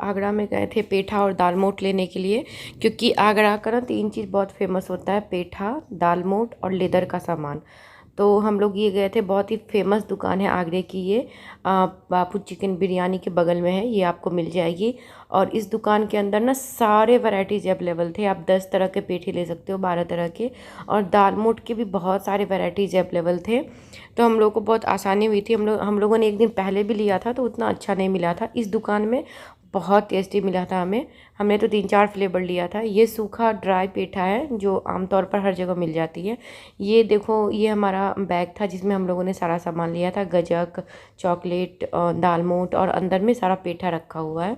आगरा में गए थे पेठा और दाल मोठ लेने के लिए, क्योंकि आगरा का ना 3 चीज़ बहुत फेमस होता है, पेठा, दाल मोठ और लेदर का सामान। तो हम लोग ये गए थे, बहुत ही फेमस दुकान है आगरे की ये, बापू चिकन बिरयानी के बगल में है, ये आपको मिल जाएगी। और इस दुकान के अंदर ना सारे वैरायटीज़ अवेलेबल थे, आप 10 तरह के पेठे ले सकते हो, 12 तरह के, और दाल मोठ के भी बहुत सारे वैरायटीज़ अवेलेबल थे। तो हम लोग को बहुत आसानी हुई थी। हम लोगों ने एक दिन पहले भी लिया था तो उतना अच्छा नहीं मिला था। इस दुकान में बहुत टेस्टी मिला था हमें। हमने तो 3-4 फ्लेवर लिया था। ये सूखा ड्राई पेठा है जो आमतौर पर हर जगह मिल जाती है। ये देखो, ये हमारा बैग था जिसमें हम लोगों ने सारा सामान लिया था, गजक, चॉकलेट, दाल मोठ, और अंदर में सारा पेठा रखा हुआ है।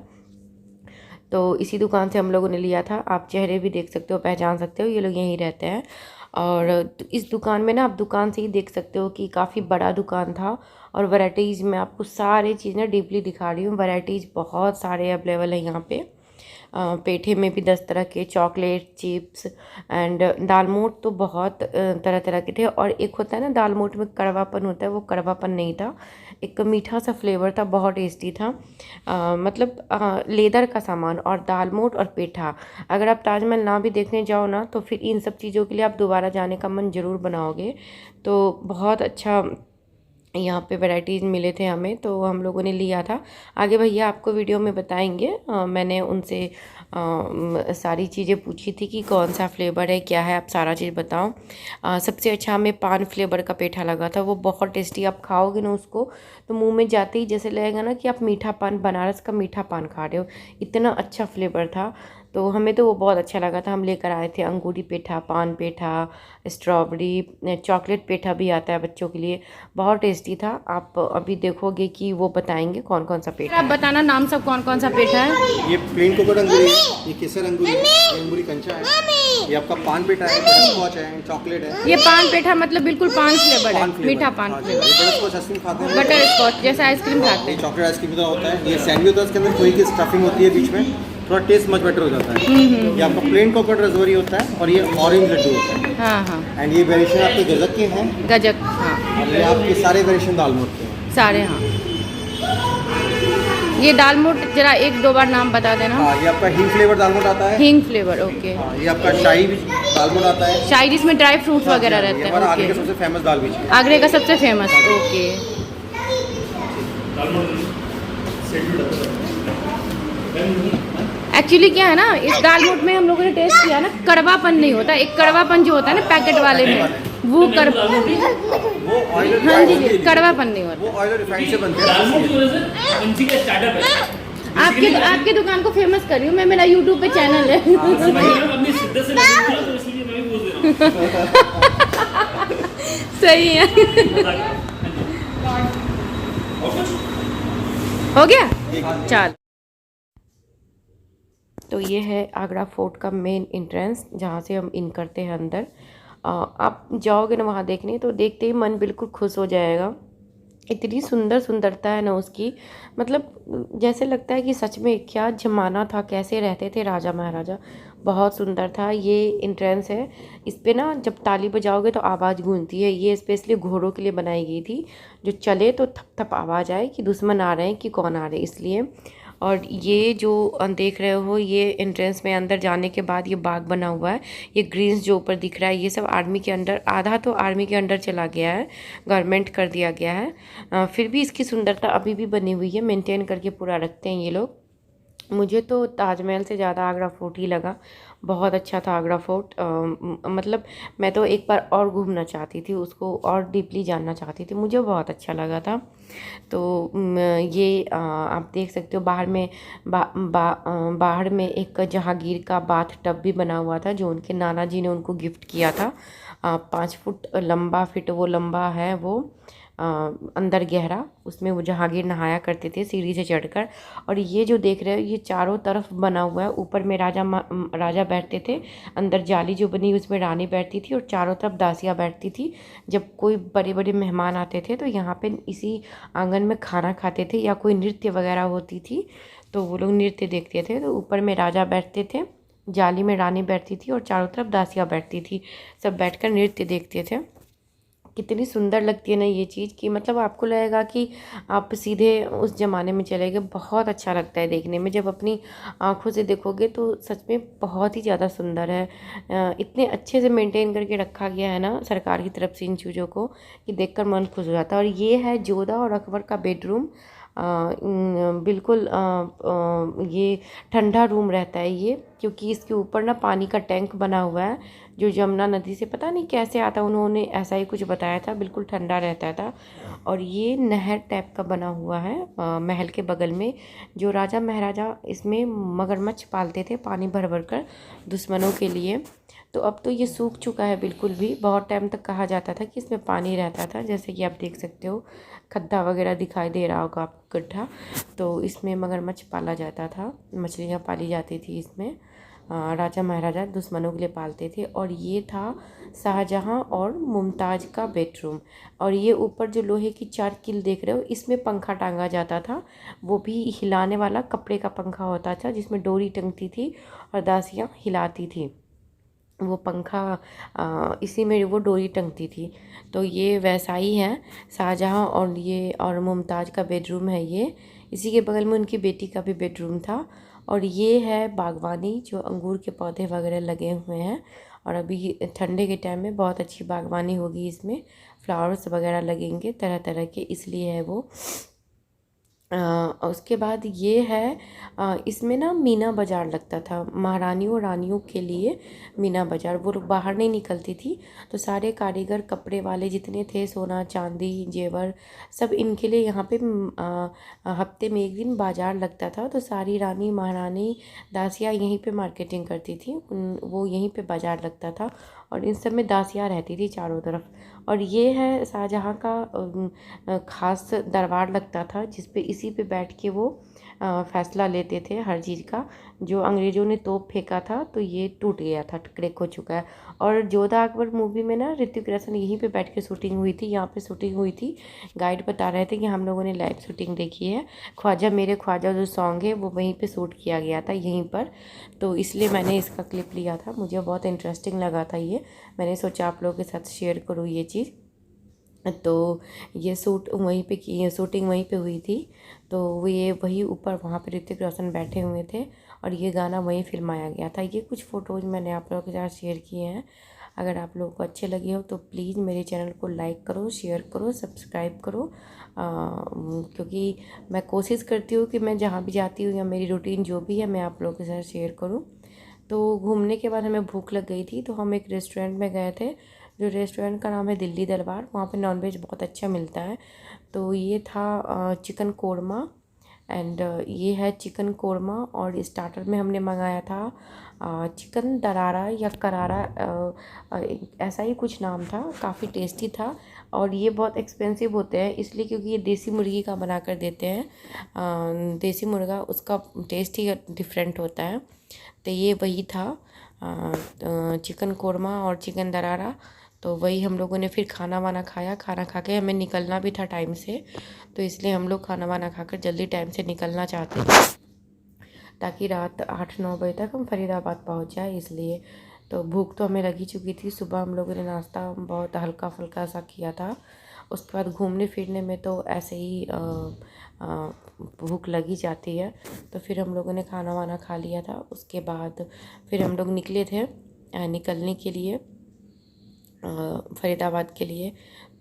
तो इसी दुकान से हम लोगों ने लिया था। आप चेहरे भी देख सकते हो, पहचान सकते हो, ये लोग यहीं रहते हैं। और इस दुकान में ना, आप दुकान से ही देख सकते हो कि काफ़ी बड़ा दुकान था। और वैराइटीज़ मैं आपको सारी चीज़ें डीपली दिखा रही हूँ। वैराइटीज़ बहुत सारे अवेलेबल है यहाँ पे। पेठे में भी 10 तरह के, चॉकलेट, चिप्स एंड दाल मोठ तो बहुत तरह तरह के थे। और एक होता है ना दाल मोठ में कड़वापन होता है, वो कड़वापन नहीं था, एक मीठा सा फ्लेवर था, बहुत टेस्टी था। मतलब लेदर का सामान और दाल मोठ और पेठा, अगर आप ताजमहल ना भी देखने जाओ ना तो फिर इन सब चीज़ों के लिए आप दोबारा जाने का मन ज़रूर बनाओगे। तो बहुत अच्छा यहाँ पे वैराइटीज़ मिले थे हमें, तो हम लोगों ने लिया था। आगे भैया आपको वीडियो में बताएंगे। मैंने उनसे सारी चीज़ें पूछी थी कि कौन सा फ्लेवर है, क्या है, आप सारा चीज़ बताओ। सबसे अच्छा हमें पान फ्लेवर का पेठा लगा था, वो बहुत टेस्टी। आप खाओगे ना उसको तो मुंह में जाते ही जैसे लगेगा ना कि आप मीठा पान, बनारस का मीठा पान खा रहे हो, इतना अच्छा फ्लेवर था। तो हमें तो वो बहुत अच्छा लगा था। हम लेकर आए थे अंगूरी पेठा, पान पेठा, स्ट्रॉबेरी, चॉकलेट पेठा भी आता है बच्चों के लिए, बहुत टेस्टी था। आप अभी देखोगे कि वो बताएंगे कौन कौन सा पेठा है। आप बताना नाम सब कौन कौन सा पेठा है। ये प्लेन कोकोनट अंगूरी है, ये केसर अंगूरी है, ये अंगूरी कंचा है, ये आपका पान पेठा है, बटरस्कॉच है, चॉकलेट है। ये पान पेठा मतलब बिल्कुल पान फ्लेवर है, मीठा पान फ्लेवर। बटरस्कॉच आइसक्रीम खाते हैं, बटर स्कॉच जैसा आइसक्रीम खाते हैं। चॉकलेट आइसक्रीम का होता है। ये सैंडविच होता है, इसके अंदर खोए की स्टफिंग होती है बीच में, थोड़ा टेस्ट मच बेटर हो जाता है। ये आपका प्लेन कोकोनट रसबेरी होता है, और ये ऑरेंज लड्डू होता है। हाँ हाँ, एंड ये वेरिएशन आपके गजक के हैं, गजक, हाँ, और ये आपके सारे वेरिएशन दाल मोठ के हैं सारे, हाँ। ये दाल मोठ जरा 1-2 बार नाम बता देना। हाँ, ये आपका हींग फ्लेवर दाल मोठ आता है। हींग फ्लेवर, ओके। हाँ, ये आपका शाही दाल मोठ आता है। शाही जिसमें ड्राई फ्रूट्स वगैरह रहते हैं, आगरे का ओके। सबसे फेमस दाल बीच है। आगरे का सबसे फेमस, ओके। एक्चुअली क्या है ना, इस दाल मोठ में हम लोगों ने टेस्ट किया ना, कड़वापन नहीं होता। एक कड़वापन जो होता है ना पैकेट वाले में, वो वो ऑयल, हाँ जी, कड़वापन नहीं होता। वो ऑयल रिफाइंड से बनते हैं। आपके दुकान को फेमस कर रही हूँ मैं, मेरा यूट्यूब पे चैनल है। सही है। हो गया, चल। तो ये है आगरा फोर्ट का मेन एंट्रेंस, जहाँ से हम इन करते हैं अंदर। आप जाओगे ना वहाँ देखने, तो देखते ही मन बिल्कुल खुश हो जाएगा। इतनी सुंदर सुंदरता है ना उसकी, मतलब जैसे लगता है कि सच में क्या ज़माना था, कैसे रहते थे राजा महाराजा। बहुत सुंदर था। ये एंट्रेंस है, इस पे ना जब ताली बजाओगे तो आवाज़ गूंजती है। ये स्पेशली घोड़ों के लिए बनाई गई थी, जो चले तो थप थप आवाज़ आए कि दुश्मन आ रहे हैं कि कौन आ रहे हैं, इसलिए। और ये जो देख रहे हो, ये एंट्रेंस में अंदर जाने के बाद ये बाग बना हुआ है। ये ग्रीन्स जो ऊपर दिख रहा है, ये सब आर्मी के अंडर, आधा तो आर्मी के अंडर चला गया है, गवर्नमेंट कर दिया गया है। फिर भी इसकी सुंदरता अभी भी बनी हुई है, मेंटेन करके पूरा रखते हैं ये लोग। मुझे तो ताजमहल से ज़्यादा आगरा फोर्ट ही लगा, बहुत अच्छा था आगरा फोर्ट। मतलब मैं तो एक बार और घूमना चाहती थी, उसको और डीपली जानना चाहती थी, मुझे बहुत अच्छा लगा था। तो ये आप देख सकते हो बाहर में, बाहर में एक जहांगीर का बाथ टब भी बना हुआ था, जो उनके नाना जी ने उनको गिफ्ट किया था। 5 फुट लंबा, फिट वो लंबा है वो, अंदर गहरा, उसमें वो जहांगीर नहाया करते थे सीढ़ी से चढ़कर। और ये जो देख रहे हो, ये चारों तरफ बना हुआ है। ऊपर में राजा बैठते थे, अंदर जाली जो बनी उसमें रानी बैठती थी, और चारों तरफ दासियाँ बैठती थी। जब कोई बड़े बड़े मेहमान आते थे तो यहाँ पे इसी आंगन में खाना खाते थे, या कोई नृत्य वगैरह होती थी तो वो लोग नृत्य देखते थे। तो ऊपर में राजा बैठते थे, जाली में रानी बैठती थी, और चारों तरफ दासियाँ बैठती थी, सब बैठकर नृत्य देखते थे। कितनी सुंदर लगती है ना ये चीज़ कि मतलब आपको लगेगा कि आप सीधे उस ज़माने में चले गए। बहुत अच्छा लगता है देखने में, जब अपनी आँखों से देखोगे तो सच में बहुत ही ज़्यादा सुंदर है। इतने अच्छे से मेंटेन करके रखा गया है ना सरकार की तरफ से इन चीज़ों को कि देखकर मन खुश हो जाता है। और ये है जोधा और अकबर का बेडरूम। बिल्कुल ये ठंडा रूम रहता है ये, क्योंकि इसके ऊपर ना पानी का टैंक बना हुआ है जो यमुना नदी से पता नहीं कैसे आता, उन्होंने ऐसा ही कुछ बताया था, बिल्कुल ठंडा रहता था। और ये नहर टाइप का बना हुआ है महल के बगल में। जो राजा महाराजा इसमें मगरमच्छ पालते थे पानी भर भर कर दुश्मनों के लिए। तो अब तो ये सूख चुका है बिल्कुल भी। बहुत टाइम तक कहा जाता था कि इसमें पानी रहता था, जैसे कि आप देख सकते हो खड्डा वगैरह दिखाई दे रहा होगा आपको, गड्ढा। तो इसमें मगरमच्छ पाला जाता था, मछलियाँ पाली जाती थी इसमें। राजा महाराजा दुश्मनों के लिए पालते थे। और ये था शाहजहां और मुमताज़ का बेडरूम। और ये ऊपर जो लोहे की 4 कील देख रहे हो, इसमें पंखा टांगा जाता था। वो भी हिलाने वाला कपड़े का पंखा होता था जिसमें डोरी टंगती थी और दासियाँ हिलाती थी वो पंखा। इसी में वो डोरी टंगती थी। तो ये वैसा ही है शाहजहां और मुमताज़ का बेडरूम है ये। इसी के बगल में उनकी बेटी का भी बेडरूम था। और ये है बागवानी, जो अंगूर के पौधे वगैरह लगे हुए हैं। और अभी ठंडे के टाइम में बहुत अच्छी बागवानी होगी इसमें, फ्लावर्स वगैरह लगेंगे तरह तरह के, इसलिए है वो। और उसके बाद ये है इसमें ना मीना बाज़ार लगता था, महारानियों रानियों के लिए मीना बाज़ार। वो लोग बाहर नहीं निकलती थी, तो सारे कारीगर कपड़े वाले जितने थे, सोना चांदी जेवर सब इनके लिए यहाँ पे हफ्ते में एक दिन बाज़ार लगता था। तो सारी रानी महारानी दासियाँ यहीं पे मार्केटिंग करती थी, वो यहीं पे बाज़ार लगता था। और इन सब में दासियाँ रहती थी चारों तरफ। और ये है शाहजहाँ का ख़ास दरबार लगता था, जिस पे इसी पे बैठ के वो फैसला लेते थे हर चीज़ का। जो अंग्रेज़ों ने तोप फेंका था तो ये टूट गया था, क्रैक हो चुका है। और जोधा अकबर मूवी में ना ऋतिक रोशन यहीं पे बैठ के शूटिंग हुई थी, यहाँ पे शूटिंग हुई थी। गाइड बता रहे थे कि हम लोगों ने लाइव शूटिंग देखी है। ख्वाजा मेरे ख्वाजा जो सॉन्ग है वो वहीं पे शूट किया गया था, यहीं पर। तो इसलिए मैंने इसका क्लिप लिया था, मुझे बहुत इंटरेस्टिंग लगा था ये। मैंने सोचा आप लोगों के साथ शेयर करूँ ये चीज़। तो ये शूटिंग वहीं पे हुई थी। तो वो ये वही ऊपर वहाँ पे ऋतिक रोशन बैठे हुए थे और ये गाना वहीं फिल्माया गया था। ये कुछ फ़ोटोज़ मैंने आप लोगों के साथ शेयर किए हैं। अगर आप लोगों को अच्छे लगे हो तो प्लीज़ मेरे चैनल को लाइक करो, शेयर करो, सब्सक्राइब करो। क्योंकि मैं कोशिश करती हूँ कि मैं जहाँ भी जाती हूँ या मेरी रूटीन जो भी है मैं आप लोगों के साथ शेयर करूँ। तो घूमने के बाद हमें भूख लग गई थी, तो हम एक रेस्टोरेंट में गए थे, जो रेस्टोरेंट का नाम है दिल्ली दरबार। वहाँ पे नॉनवेज बहुत अच्छा मिलता है। तो ये था चिकन कोरमा एंड ये है चिकन कोरमा। और स्टार्टर में हमने मंगाया था चिकन दरारा या करारा, ऐसा ही कुछ नाम था, काफ़ी टेस्टी था। और ये बहुत एक्सपेंसिव होते हैं इसलिए क्योंकि ये देसी मुर्गी का बना कर देते हैं। देसी मुर्गा, उसका टेस्ट ही डिफरेंट होता है। तो ये वही था चिकन कोरमा और चिकन दरारा। तो वही हम लोगों ने फिर खाना वाना खाया। खाना खा के हमें निकलना भी था टाइम से, तो इसलिए हम लोग खाना वाना खाकर जल्दी टाइम से निकलना चाहते थे, ताकि रात 8-9 बजे तक हम फरीदाबाद पहुंच जाए, इसलिए। तो भूख तो हमें लगी चुकी थी। सुबह हम लोगों ने नाश्ता बहुत हल्का फुल्का सा किया था। उसके बाद घूमने फिरने में तो ऐसे ही भूख लगी जाती है। तो फिर हम लोगों ने खाना वाना खा लिया था। उसके बाद फिर हम लोग निकले थे निकलने के लिए फरीदाबाद के लिए।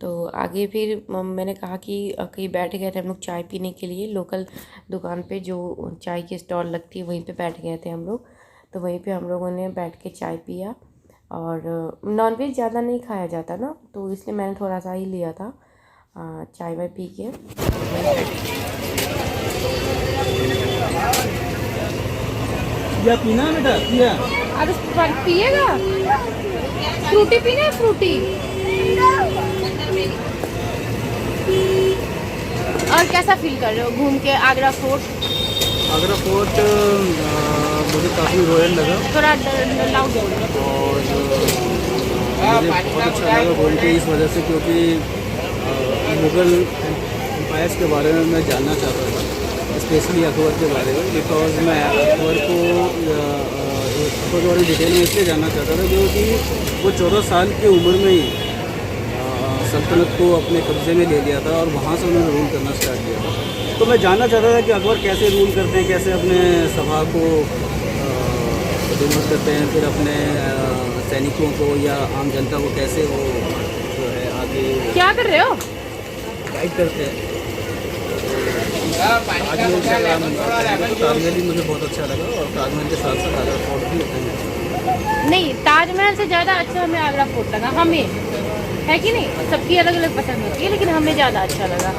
तो आगे फिर मैंने कहा कि कहीं बैठ गए थे हम लोग चाय पीने के लिए, लोकल दुकान पे जो चाय की स्टॉल लगती है वहीं पे बैठ गए थे हम लोग। तो वहीं पे हम लोगों ने बैठ के चाय पिया। और नॉनवेज ज़्यादा नहीं खाया जाता ना, तो इसलिए मैंने थोड़ा सा ही लिया था। चाय वाय पी के या पीना है बेटा, पिया अरे पिएगा? फ्रूटी पीना है, फ्रूटी। और कैसा फील कर रहे हो घूम के आगरा फोर्ट? आगरा फोर्ट मुझे काफ़ी रॉयल लगा थोड़ा लाउड और मुझे बहुत अच्छा लगा बोल के, इस वजह से क्योंकि मुग़ल एम्पायर्स के बारे में मैं जानना चाहता था, स्पेशली अकबर के बारे में। बिकॉज मैं अकबर के बारे में डिटेल में इसलिए जानना चाहता था क्योंकि वो 14 साल की उम्र में ही सल्तनत को अपने कब्ज़े में ले लिया था और वहाँ से उन्होंने रूल करना स्टार्ट किया था। तो मैं जानना चाहता था कि अकबर कैसे रूल करते हैं, कैसे अपने सभा को रिमूव करते हैं, फिर अपने सैनिकों को या आम जनता को कैसे वो जो है आगे क्या कर रहे हो? गाइड करते हैं। ताजमहल से अगर हम बात करें तो ताजमहल भी मुझे बहुत अच्छा लगा और ताजमहल के साथ साथ आगरा फोर्ट भी होते हैं। नहीं, ताजमहल से ज़्यादा अच्छा हमें आगरा फोर्ट लगा, हमें, है कि नहीं? सबकी अलग अलग पसंद होती है, लेकिन हमें ज़्यादा अच्छा लगा।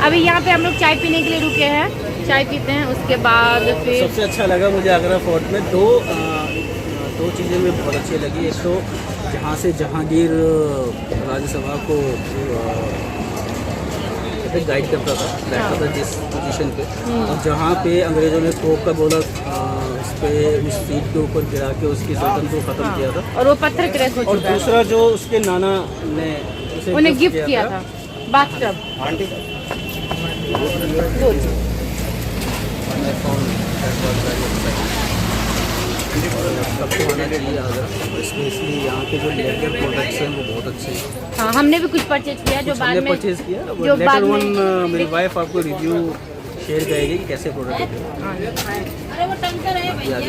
अभी यहाँ पे हम लोग चाय पीने के लिए रुके हैं, चाय पीते हैं, उसके बाद फिर सबसे अच्छा लगा मुझे आगरा फोर्ट में दो चीज़ें मुझे बहुत अच्छी लगी। एक तो जहाँ से जहांगीर राज्यसभा को गाइड करता था, बैठता था जिस पोजीशन पे, और जहाँ पे अंग्रेज़ों ने तोप का गोला उस सीट के ऊपर गिरा के उसकी सल्तनत को ख़त्म किया था, और वो पत्थर क्रैक हो और चुका है। दूसरा जो उसके नाना ने उन्हें गिफ्ट किया था बाथटब। सबको आना चाहिए आगरा, स्पेशली यहाँ के जो लेदर प्रोडक्ट्स हैं वो बहुत अच्छे हैं। हाँ, हमने भी कुछ परचेज किया जो बाद में परचेज किया, जो बाद लेटर में वन मेरी वाइफ आपको रिव्यू शेयर करेगी कि कैसे प्रोडक्ट है, हाँ। आगे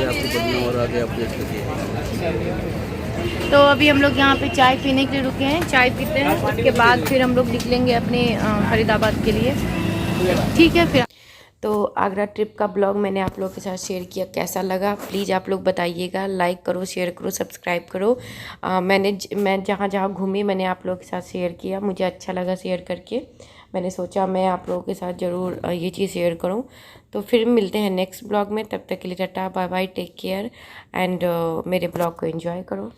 आपको बढ़िया और आगे अपडेट करिए। तो अभी हम लोग यहाँ पे चाय पीने के लिए रुके हैं, चाय पीते हैं, उसके बाद फिर हम लोग निकलेंगे अपने फरीदाबाद के लिए, ठीक है। फिर तो आगरा ट्रिप का ब्लॉग मैंने आप लोगों के साथ शेयर किया, कैसा लगा प्लीज़ आप लोग बताइएगा, लाइक करो, शेयर करो, सब्सक्राइब करो। मैं जहाँ जहाँ घूमी मैंने आप लोगों के साथ शेयर किया, मुझे अच्छा लगा शेयर करके, मैंने सोचा मैं आप लोगों के साथ ज़रूर ये चीज़ शेयर करूं। तो फिर मिलते हैं नेक्स्ट ब्लॉग में, तब तक के लिए टाटा bye bye, take care and मेरे ब्लॉग को एंजॉय करो।